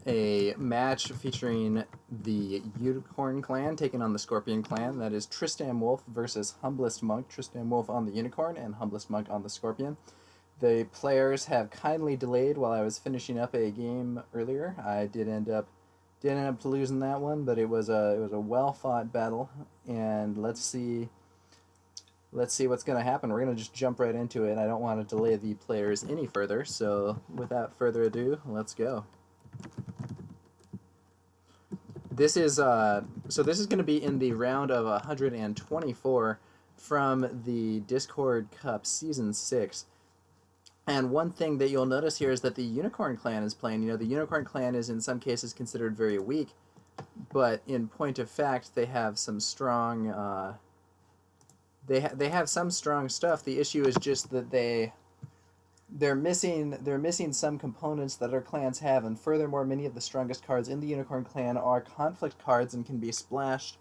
a match featuring the Unicorn Clan taking on the Scorpion Clan. That is Tristamwolf versus Humblestmonk. Tristamwolf on the Unicorn and Humblestmonk on the Scorpion. The players have kindly delayed while I was finishing up a game earlier. I did end up losing that one, but it was a well fought battle, and let's see what's going to happen. We're going to just jump right into it. I don't want to delay the players any further, so without further ado, let's go. This is going to be in the round of 124 from the Discord Cup Season 6. And one thing that you'll notice here is that the Unicorn Clan is playing. You know, the Unicorn Clan is in some cases considered very weak, but in point of fact, they have some strong they have some strong stuff. The issue is just that they're missing some components that other clans have, and furthermore, many of the strongest cards in the Unicorn Clan are conflict cards and can be splashed.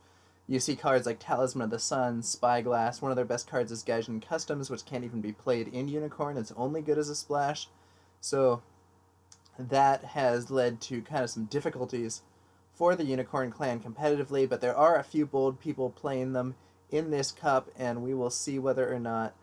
You see cards like Talisman of the Sun, Spyglass. One of their best cards is Gaijin Customs, which can't even be played in Unicorn. It's only good as a splash. So that has led to kind of some difficulties for the Unicorn Clan competitively, but there are a few bold people playing them in this cup, and we will see whether or not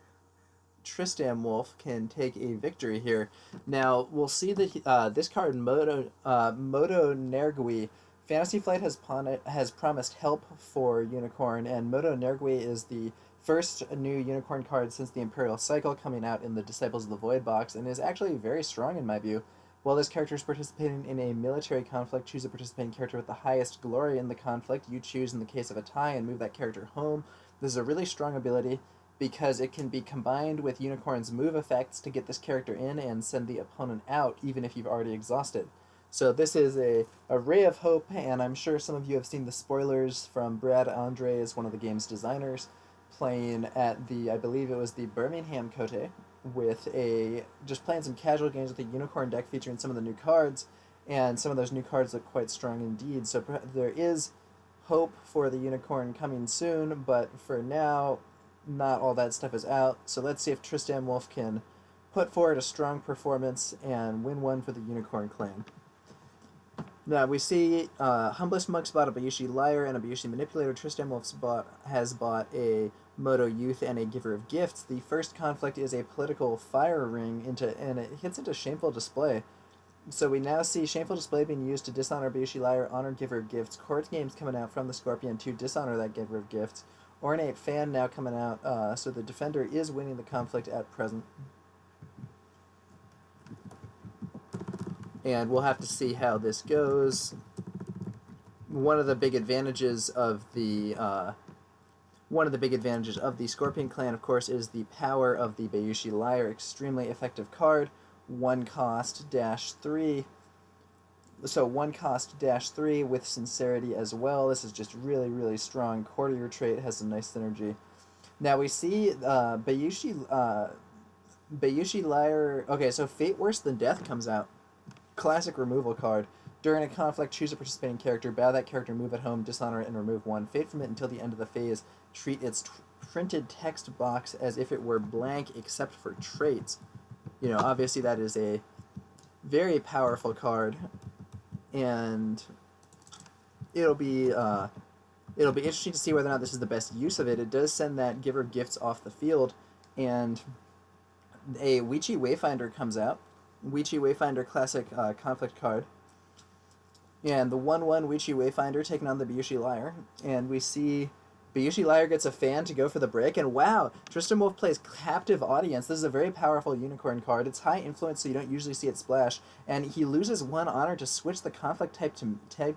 Tristamwolf can take a victory here. Now, we'll see that this card, Moto Nergui, Fantasy Flight has promised help for Unicorn, and Moto Nergui is the first new Unicorn card since the Imperial Cycle coming out in the Disciples of the Void box, and is actually very strong in my view. While this character is participating in a military conflict, choose a participating character with the highest glory in the conflict. You choose in the case of a tie and move that character home. This is a really strong ability because it can be combined with Unicorn's move effects to get this character in and send the opponent out, even if you've already exhausted. So this is a ray of hope, and I'm sure some of you have seen the spoilers from Brad Andres, one of the game's designers, playing at the, I believe it was the Birmingham Cote, with just playing some casual games with a Unicorn deck featuring some of the new cards, and some of those new cards look quite strong indeed. So there is hope for the Unicorn coming soon, but for now, not all that stuff is out. So let's see if Tristamwolf can put forward a strong performance and win one for the Unicorn Clan. Now we see Humblest Monk's bought a Bayushi Liar and a Bayushi Manipulator. Tristamwolf has bought a Moto Youth and a Giver of Gifts. The first conflict is a political fire ring and it hits into Shameful Display. So we now see Shameful Display being used to dishonor Bayushi Liar, honor Giver of Gifts. Court Games coming out from the Scorpion to dishonor that Giver of Gifts. Ornate Fan now coming out, so the defender is winning the conflict at present. And we'll have to see how this goes. One of the big advantages of the Scorpion Clan, of course, is the power of the Bayushi Liar. Extremely effective card. 1 cost -3. So 1 cost -3 with Sincerity as well. This is just really, really strong. Courtier trait has some nice synergy. Now we see Bayushi Liar. Okay, so Fate Worse Than Death comes out. Classic removal card. During a conflict, choose a participating character, bow that character, move it home, dishonor it, and remove 1. Fate from it until the end of the phase. Treat its printed text box as if it were blank except for traits. You know, obviously that is a very powerful card, and it'll be interesting to see whether or not this is the best use of it. It does send that Giver of Gifts off the field, and a Wichi Wayfinder comes out. Wichi Wayfinder, classic conflict card. And the 1/1 Wichi Wayfinder taking on the Bayushi Liar. And we see Bayushi Liar gets a fan to go for the break. And wow, Tristamwolf plays Captive Audience. This is a very powerful Unicorn card. It's high influence, so you don't usually see it splash. And he loses 1 honor to switch the conflict type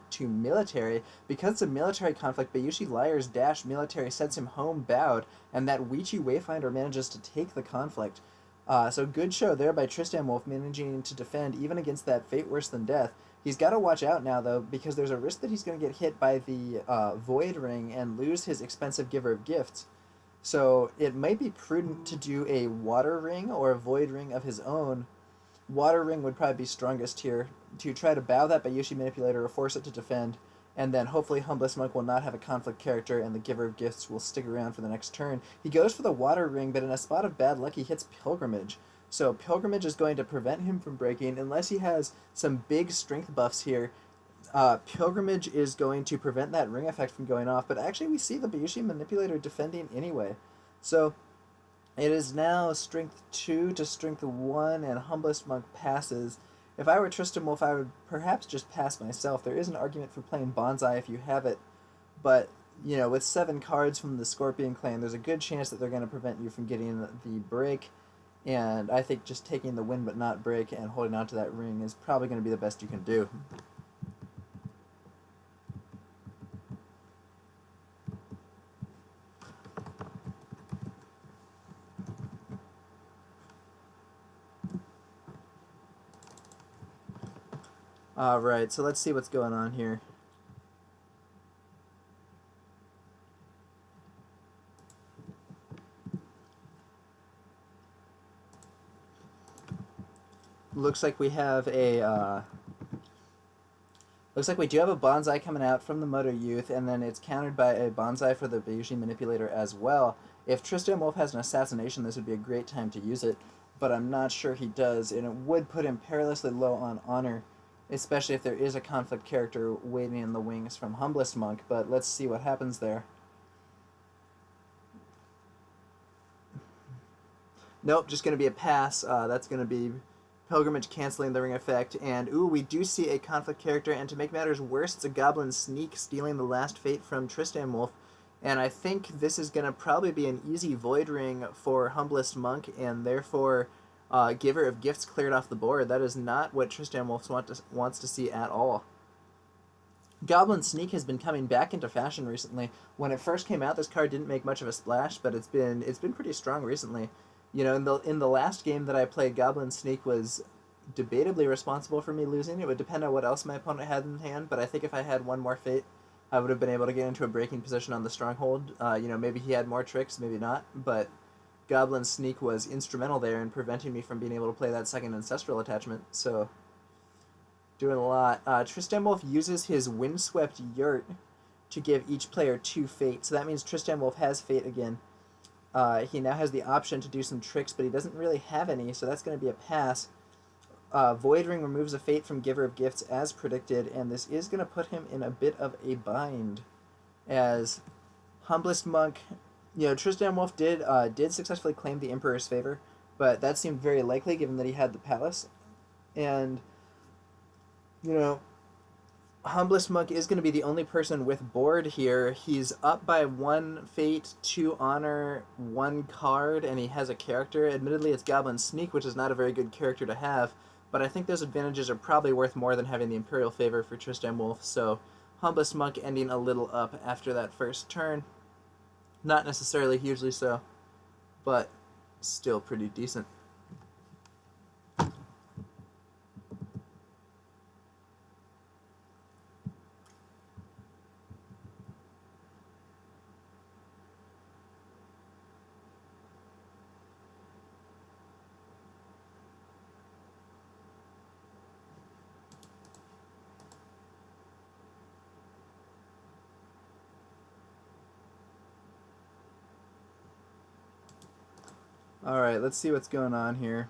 to military. Because it's a military conflict, Bayushi Liar's dash military sends him home bowed. And that Wichi Wayfinder manages to take the conflict. So good show there by Tristamwolf, managing to defend even against that Fate Worse Than Death. He's got to watch out now, though, because there's a risk that he's going to get hit by the Void Ring and lose his expensive Giver of Gifts. So it might be prudent to do a Water Ring or a Void Ring of his own. Water Ring would probably be strongest here, to try to bow that Bayushi Manipulator or force it to defend, and then hopefully Humblest Monk will not have a conflict character and the Giver of Gifts will stick around for the next turn. He goes for the Water Ring, but in a spot of bad luck he hits Pilgrimage. So Pilgrimage is going to prevent him from breaking unless he has some big strength buffs here. Pilgrimage is going to prevent that ring effect from going off, but actually we see the Bayushi Manipulator defending anyway. So it is now Strength 2 to Strength 1, and Humblest Monk passes. If I were Tristan Wolf, I would perhaps just pass myself. There is an argument for playing Bonsai if you have it, but, you know, with 7 cards from the Scorpion Clan, there's a good chance that they're going to prevent you from getting the break, and I think just taking the win but not break and holding on to that ring is probably going to be the best you can do. Alright, so let's see what's going on here. Looks like we have a, looks like we do have a Bonsai coming out from the Moto Youth, and then it's countered by a Bonsai for the Bayushi Manipulator as well. If Tristan Wolf has an Assassination, this would be a great time to use it, but I'm not sure he does, and it would put him perilously low on honor, especially if there is a conflict character waiting in the wings from Humblest Monk, but let's see what happens there. Nope, just going to be a pass. That's going to be Pilgrimage canceling the ring effect, and ooh, we do see a conflict character, and to make matters worse, it's a Goblin Sneak stealing the last fate from Tristan Wolf, and I think this is going to probably be an easy Void Ring for Humblest Monk, and therefore Giver of Gifts cleared off the board. That is not what Tristan Wolf wants to see at all. Goblin Sneak has been coming back into fashion recently. When it first came out, this card didn't make much of a splash, but it's been pretty strong recently. You know, in the last game that I played, Goblin Sneak was debatably responsible for me losing. It would depend on what else my opponent had in hand, but I think if I had one more fate, I would have been able to get into a breaking position on the Stronghold. You know, maybe he had more tricks, maybe not, but Goblin Sneak was instrumental there in preventing me from being able to play that second Ancestral attachment, so doing a lot. Tristan Wolf uses his Windswept Yurt to give each player 2 fate, so that means Tristan Wolf has fate again. He now has the option to do some tricks, but he doesn't really have any, so that's going to be a pass. Void Ring removes a fate from Giver of Gifts as predicted, and this is going to put him in a bit of a bind, as Humblest Monk, you know, Tristan Wolf did successfully claim the Emperor's favor, but that seemed very likely given that he had the Palace, and, you know, Humblest Monk is going to be the only person with board here. He's up by 1 fate, 2 honor, 1 card, and he has a character. Admittedly, it's Goblin Sneak, which is not a very good character to have, but I think those advantages are probably worth more than having the Imperial favor for Tristan Wolf, so Humblest Monk ending a little up after that first turn. Not necessarily hugely so, but still pretty decent. Alright, let's see what's going on here.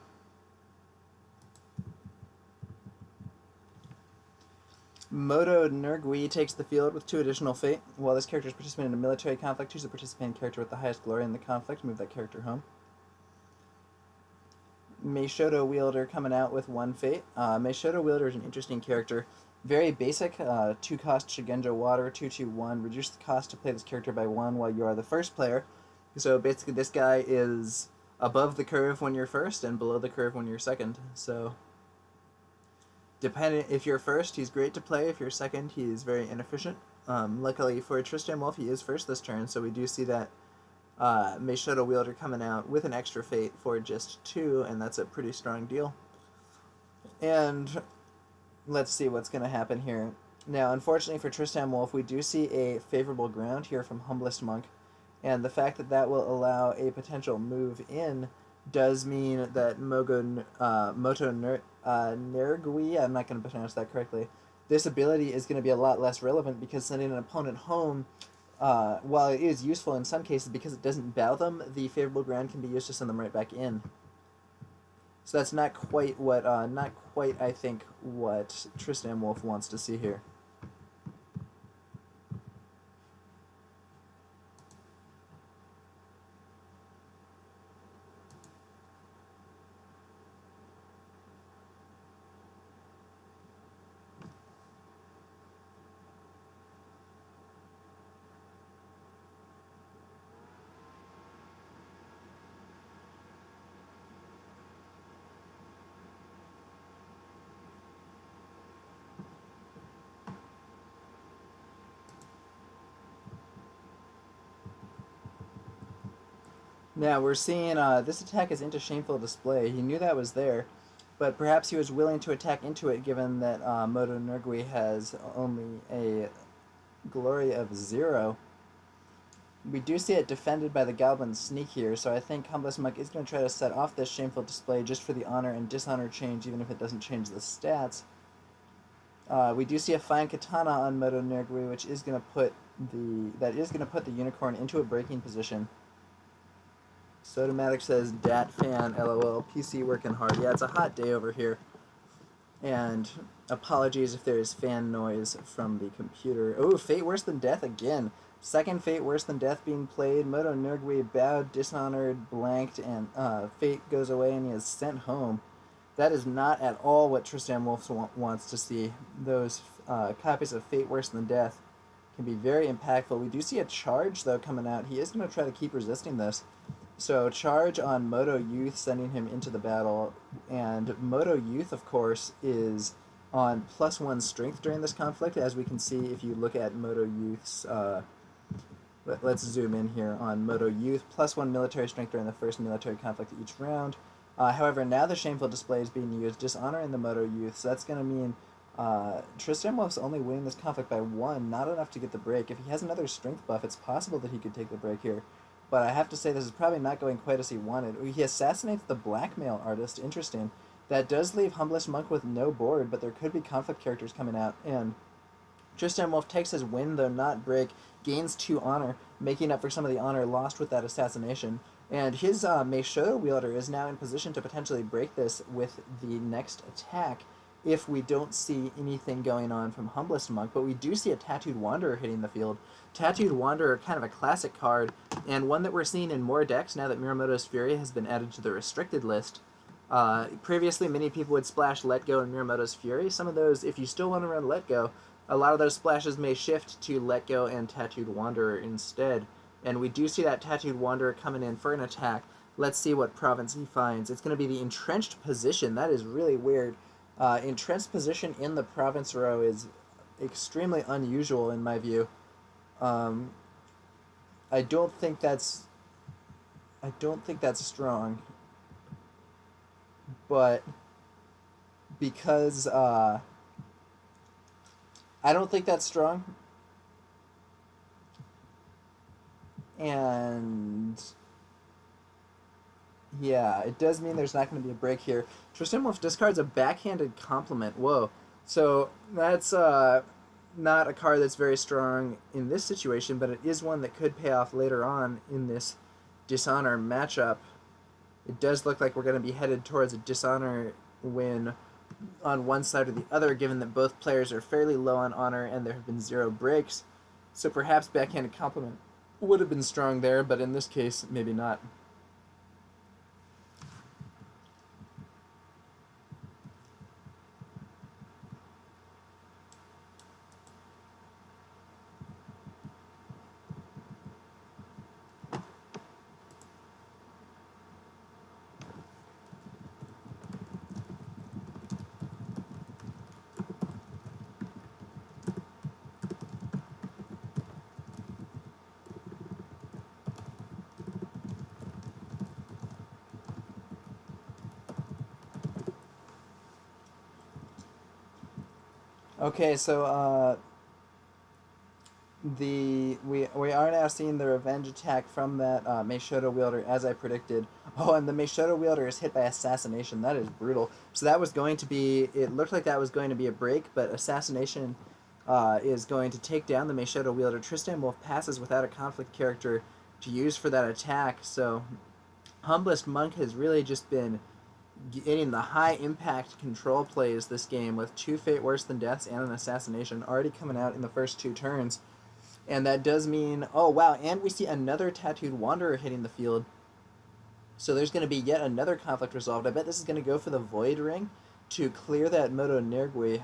Moto Nergui takes the field with 2 additional fate. While this character is participating in a military conflict, choose the participating character with the highest glory in the conflict. Move that character home. Meishoto Wielder coming out with 1 fate. Meishoto Wielder is an interesting character. Very basic, 2 cost Shigenja Water, 2/2/1. Reduce the cost to play this character by 1 while you are the first player. So basically this guy is above the curve when you're first and below the curve when you're second. So depending, if you're first, he's great to play. If you're second, he's very inefficient. Luckily for Tristan Wolf, he is first this turn, so we do see that Meishoto Wielder coming out with an extra fate for just 2, and that's a pretty strong deal. And let's see what's going to happen here. Now, unfortunately for Tristan Wolf, we do see a favorable ground here from Humblest Monk, and the fact that that will allow a potential move in does mean that Moto Nergui, I'm not going to pronounce that correctly, this ability is going to be a lot less relevant because sending an opponent home, while it is useful in some cases because it doesn't bow them, the favorable ground can be used to send them right back in. So that's not quite what, I think, what tristamwolf wants to see here. Now we're seeing this attack is into Shameful Display. He knew that was there, but perhaps he was willing to attack into it given that Moto Nergui has only a glory of 0. We do see it defended by the Goblin Sneak here, so I think Humblest Monk is going to try to set off this Shameful Display just for the honor and dishonor change, even if it doesn't change the stats. We do see a Fine Katana on Moto Nergui, which is going to put the unicorn into a breaking position. Sotomatic says, Dat fan, lol, PC working hard. Yeah, it's a hot day over here. And apologies if there is fan noise from the computer. Oh, Fate Worse Than Death again. Second Fate Worse Than Death being played. Moto Nergui bowed, dishonored, blanked, and Fate goes away and he is sent home. That is not at all what tristamwolf wants to see. Those copies of Fate Worse Than Death can be very impactful. We do see a charge, though, coming out. He is going to try to keep resisting this. So charge on Moto Youth, sending him into the battle. And Moto Youth, of course, is on +1 strength during this conflict, as we can see if you look at Moto Youth's... let's zoom in here on Moto Youth. +1 military strength during the first military conflict each round. However, now the Shameful Display is being used, dishonoring the Moto Youth, so that's going to mean tristamwolf's only winning this conflict by 1, not enough to get the break. If he has another strength buff, it's possible that he could take the break here. But I have to say this is probably not going quite as he wanted. He assassinates the blackmail artist. Interesting. That does leave Humblest Monk with no board, but there could be conflict characters coming out. And tristamwolf takes his win, though not break, gains 2 honor, making up for some of the honor lost with that assassination. And his Meishoto wielder is now in position to potentially break this with the next attack if we don't see anything going on from Humblest Monk. But we do see a Tattooed Wanderer hitting the field. Tattooed Wanderer, kind of a classic card, and one that we're seeing in more decks now that Miramoto's Fury has been added to the restricted list. Previously, many people would splash Let Go and Miramoto's Fury. Some of those, if you still want to run Let Go, a lot of those splashes may shift to Let Go and Tattooed Wanderer instead. And we do see that Tattooed Wanderer coming in for an attack. Let's see what province he finds. It's going to be the Entrenched Position. That is really weird. Entrenched Position in the province row is extremely unusual in my view. I don't think that's strong. But because I don't think that's strong. And yeah, it does mean there's not going to be a break here. tristamwolf discards a Backhanded Compliment. Whoa. So that's not a card that's very strong in this situation, but it is one that could pay off later on in this Dishonor matchup. It does look like we're going to be headed towards a Dishonor win on one side or the other, given that both players are fairly low on honor and there have been 0 breaks. So perhaps Backhanded Compliment would have been strong there, but in this case, maybe not. Okay, so we are now seeing the revenge attack from that Meishoto wielder, as I predicted. Oh, and the Meishoto wielder is hit by assassination. That is brutal. So that was going to be, it looked like that was going to be a break, but assassination is going to take down the Meishoto wielder. tristamwolf passes without a conflict character to use for that attack. So Humblest Monk has really just been getting the high impact control plays this game with 2 Fate Worse Than Deaths and an Assassination already coming out in the first 2 turns. And that does mean, oh wow, and we see another Tattooed Wanderer hitting the field. So there's going to be yet another conflict resolved. I bet this is going to go for the Void Ring to clear that Moto Nergui.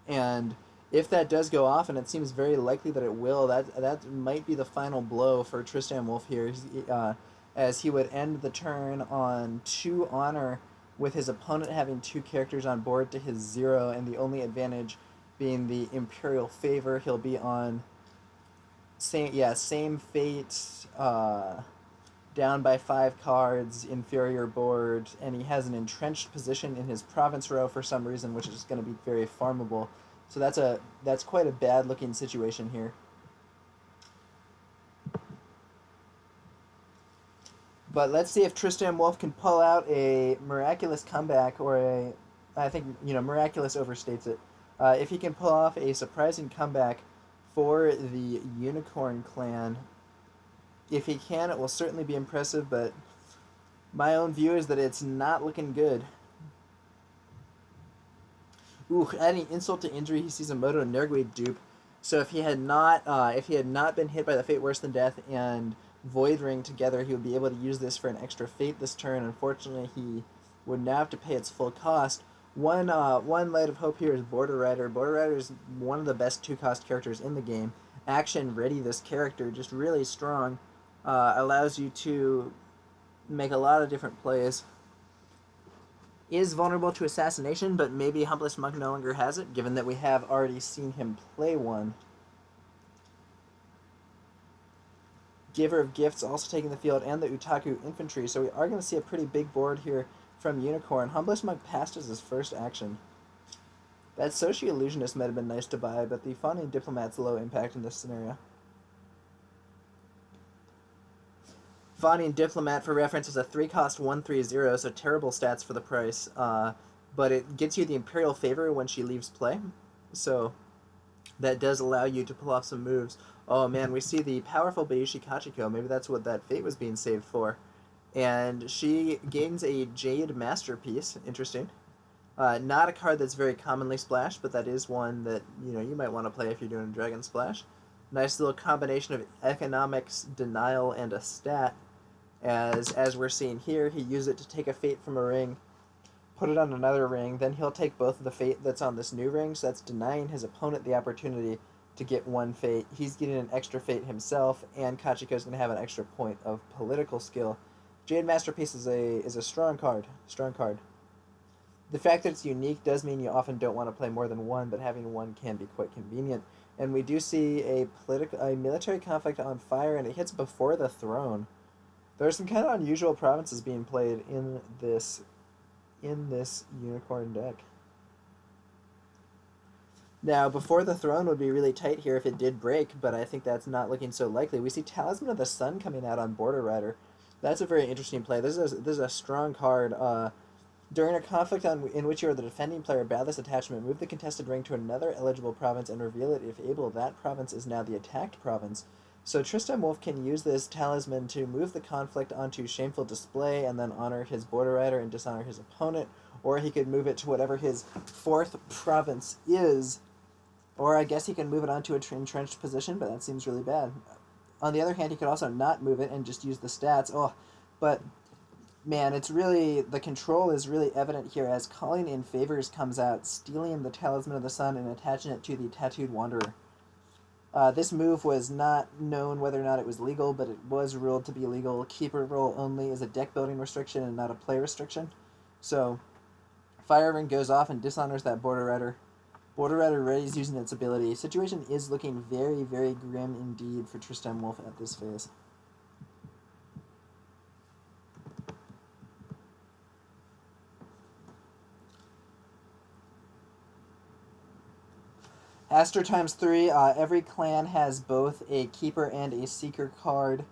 And if that does go off, and it seems very likely that it will, that might be the final blow for tristamwolf here, as he would end the turn on 2 honor, with his opponent having 2 characters on board to his 0, and the only advantage being the Imperial Favor. He'll be on same fate, down by 5 cards, inferior board, and he has an entrenched position in his province row for some reason, which is going to be very farmable. So that's quite a bad looking situation here. But let's see if tristamwolf can pull out a miraculous comeback, or I think, miraculous overstates it. If he can pull off a surprising comeback for the Unicorn Clan, if he can, it will certainly be impressive, but my own view is that it's not looking good. Ooh, adding insult to injury, he sees a Moto Nergui dupe. So if he had not been hit by the Fate Worse Than Death and Void Ring together, he would be able to use this for an extra fate this turn. Unfortunately, he would now have to pay its full cost. One light of hope here is Border Rider. Border Rider is one of the best 2-cost characters in the game. Action ready, this character, just really strong. Allows you to make a lot of different plays. Is vulnerable to assassination, but maybe Humblest Monk no longer has it, given that we have already seen him play one. Giver of Gifts also taking the field, and the Utaku Infantry, so we are going to see a pretty big board here from Unicorn. Humblest Monk passed as his first action. That Socio-Illusionist might have been nice to buy, but the Fawning Diplomat's low impact in this scenario. Fawning Diplomat, for reference, is a 3-cost 1/3/0, so terrible stats for the price. But it gets you the Imperial Favor when she leaves play, so that does allow you to pull off some moves. Oh man, we see the powerful Bayushi Kachiko. Maybe that's what that fate was being saved for. And she gains a Jade Masterpiece. Interesting. Not a card that's very commonly splashed, but that is one that you might want to play if you're doing a Dragon Splash. Nice little combination of economics, denial, and a stat. As we're seeing here, he used it to take a fate from a ring, put it on another ring, then he'll take both of the fate that's on this new ring, so that's denying his opponent the opportunity to get one fate. He's getting an extra fate himself, and Kachiko's going to have an extra point of political skill. Jade Masterpiece is a strong card. The fact that it's unique does mean you often don't want to play more than one, but having one can be quite convenient. And we do see a military conflict on fire, and it hits before the throne. There are some kind of unusual provinces being played in this Unicorn deck. Now, before the throne would be really tight here if it did break, but I think that's not looking so likely. We see Talisman of the Sun coming out on Border Rider. That's a very interesting play. This is a strong card. During a conflict in which you are the defending player, bow this attachment, move the contested ring to another eligible province, and reveal it if able. That province is now the attacked province. So tristamwolf can use this talisman to move the conflict onto Shameful Display and then honor his Border Rider and dishonor his opponent, or he could move it to whatever his 4th province is, or I guess he can move it onto an entrenched position, but that seems really bad. On the other hand, he could also not move it and just use the stats. But man, it's really, the control is really evident here as Calling in Favors comes out, stealing the Talisman of the Sun and attaching it to the Tattooed Wanderer. This move was not known whether or not it was legal, but it was ruled to be legal. Keeper role only is a deck building restriction and not a play restriction. So, Fire Ring goes off and dishonors that Border Rider. Border Rider readies using its ability. Situation is looking very, very grim indeed for tristamwolf at this phase. Aster times 3, every clan has both a Keeper and a Seeker card,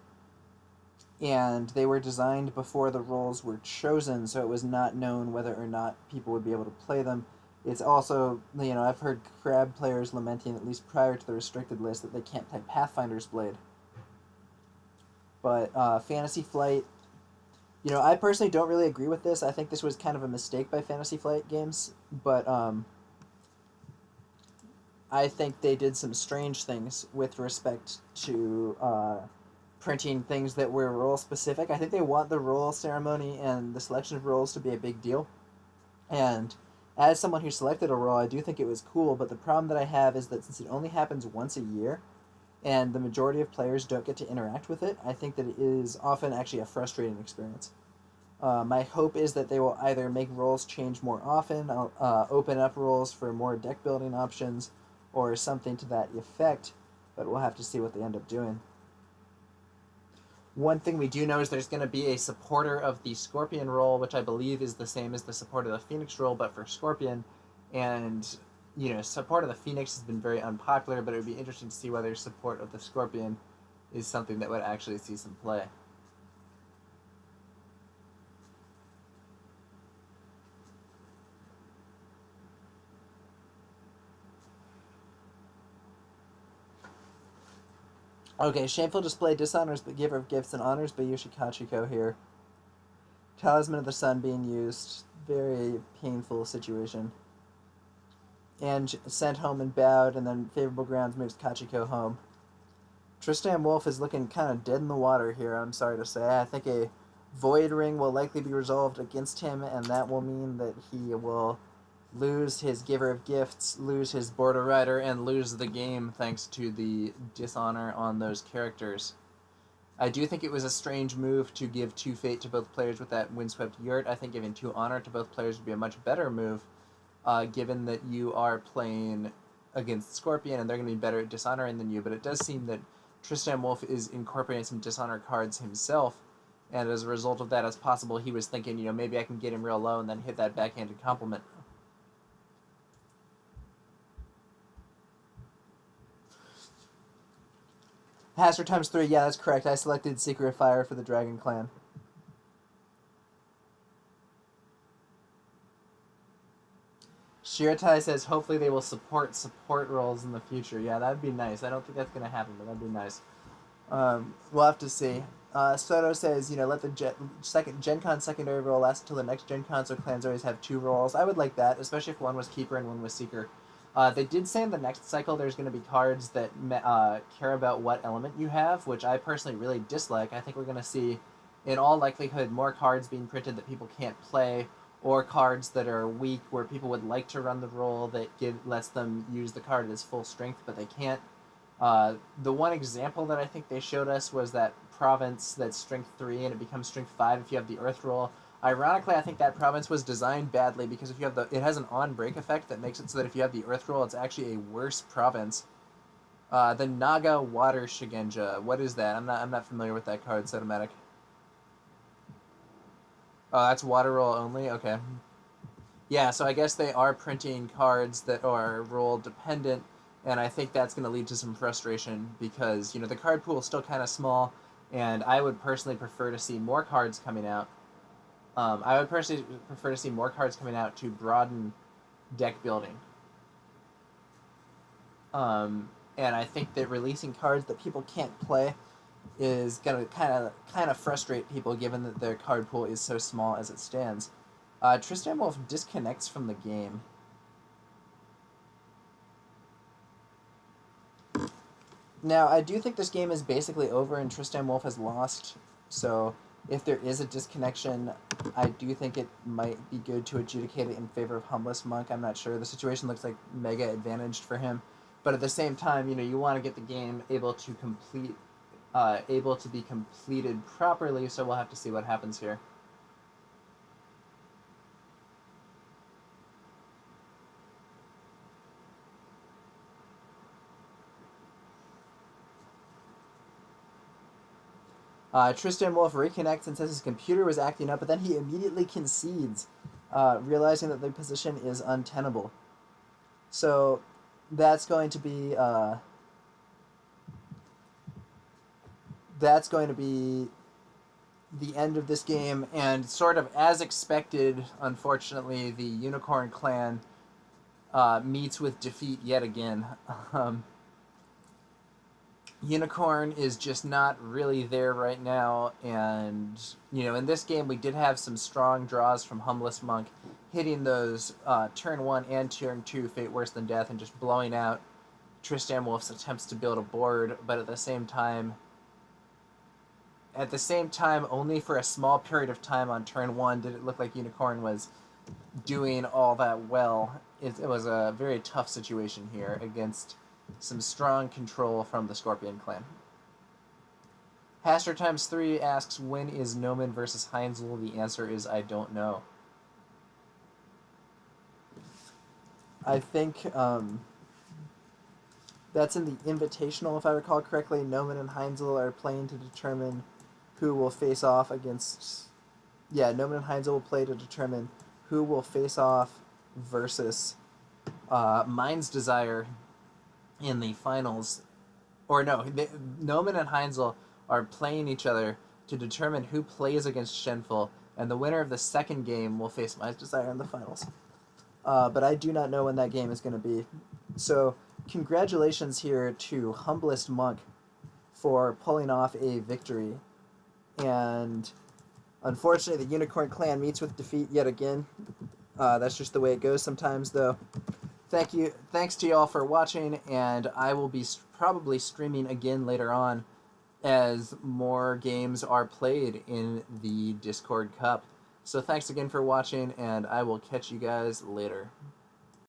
and they were designed before the roles were chosen, so it was not known whether or not people would be able to play them. It's also, I've heard Crab players lamenting, at least prior to the restricted list, that they can't play Pathfinder's Blade. But Fantasy Flight I personally don't really agree with this. I think this was kind of a mistake by Fantasy Flight Games, but I think they did some strange things with respect to printing things that were role specific. I think they want the role ceremony and the selection of roles to be a big deal. And as someone who selected a role, I do think it was cool, but the problem that I have is that since it only happens once a year and the majority of players don't get to interact with it, I think that it is often actually a frustrating experience. My hope is that they will either make roles change more often, open up roles for more deck building options, or something to that effect, but we'll have to see what they end up doing. One thing we do know is there's going to be a supporter of the Scorpion role, which I believe is the same as the support of the Phoenix role, but for Scorpion. And, support of the Phoenix has been very unpopular, but it would be interesting to see whether support of the Scorpion is something that would actually see some play. Okay, shameful display dishonors but giver of gifts and honors Bayushi Kachiko here. Talisman of the Sun being used. Very painful situation. And sent home and bowed, and then favorable grounds moves Kachiko home. Tristamwolf is looking kind of dead in the water here, I'm sorry to say. I think a Void Ring will likely be resolved against him, and that will mean that he will lose his Giver of Gifts, lose his Border Rider, and lose the game thanks to the dishonor on those characters. I do think it was a strange move to give 2 Fate to both players with that Windswept Yurt. I think giving 2 Honor to both players would be a much better move, given that you are playing against Scorpion and they're going to be better at dishonoring than you, but it does seem that Tristamwolf is incorporating some dishonor cards himself, and as a result of that, it's possible he was thinking, maybe I can get him real low and then hit that backhanded compliment. Haster times 3, yeah, that's correct. I selected Secret of Fire for the Dragon Clan. Shiratai says hopefully they will support roles in the future. Yeah, that'd be nice. I don't think that's going to happen, but that'd be nice. We'll have to see. Soto says, let the Gen Con secondary role last until the next Gen Con, so clans always have 2 roles. I would like that, especially if one was Keeper and one was Seeker. They did say in the next cycle there's going to be cards that care about what element you have, which I personally really dislike. I think we're going to see, in all likelihood, more cards being printed that people can't play, or cards that are weak where people would like to run the role that lets them use the card at its full strength, but they can't. The one example that I think they showed us was that province that's strength 3 and it becomes strength 5 if you have the Earth roll. Ironically, I think that province was designed badly because if you have it has an on-break effect that makes it so that if you have the Earth roll, it's actually a worse province. The Naga Water Shigenja. What is that? I'm not familiar with that card, Cinematic. Oh, that's water roll only? Okay. Yeah, so I guess they are printing cards that are roll dependent, and I think that's going to lead to some frustration because, the card pool is still kind of small, and I would personally prefer to see more cards coming out. I would personally prefer to see more cards coming out to broaden deck building. And I think that releasing cards that people can't play is going to kind of frustrate people given that their card pool is so small as it stands. Tristamwolf disconnects from the game. Now, I do think this game is basically over and Tristamwolf has lost, so if there is a disconnection, I do think it might be good to adjudicate it in favor of humblestmonk. I'm not sure. The situation looks like mega advantaged for him, but at the same time, you want to get the game able to be completed properly, so we'll have to see what happens here. Tristamwolf reconnects and says his computer was acting up, but then he immediately concedes, realizing that the position is untenable. So that's going to be the end of this game, and sort of as expected, unfortunately, the Unicorn Clan meets with defeat yet again. Unicorn is just not really there right now, and in this game we did have some strong draws from Humblest Monk, hitting those turn 1 and turn 2 Fate Worse Than Death and just blowing out tristamwolf's attempts to build a board, but at the same time, only for a small period of time on turn 1 did it look like Unicorn was doing all that well. It was a very tough situation here against some strong control from the Scorpion clan. Haster times 3 asks, when is Noman versus Heinzel? The answer is, I don't know. I think that's in the Invitational, if I recall correctly. Noman and Heinzel are playing to determine who will face off against... Yeah, Noman and Heinzel will play to determine who will face off versus Mind's Desire in the finals. Or no, Noman and Heinzel are playing each other to determine who plays against Shenful, and the winner of the second game will face Mind's Desire in the finals. But I do not know when that game is going to be. So congratulations here to Humblest Monk for pulling off a victory. And unfortunately, the Unicorn Clan meets with defeat yet again. That's just the way it goes sometimes, though. Thanks to y'all for watching, and I will be probably streaming again later on as more games are played in the Discord Cup. So thanks again for watching, and I will catch you guys later.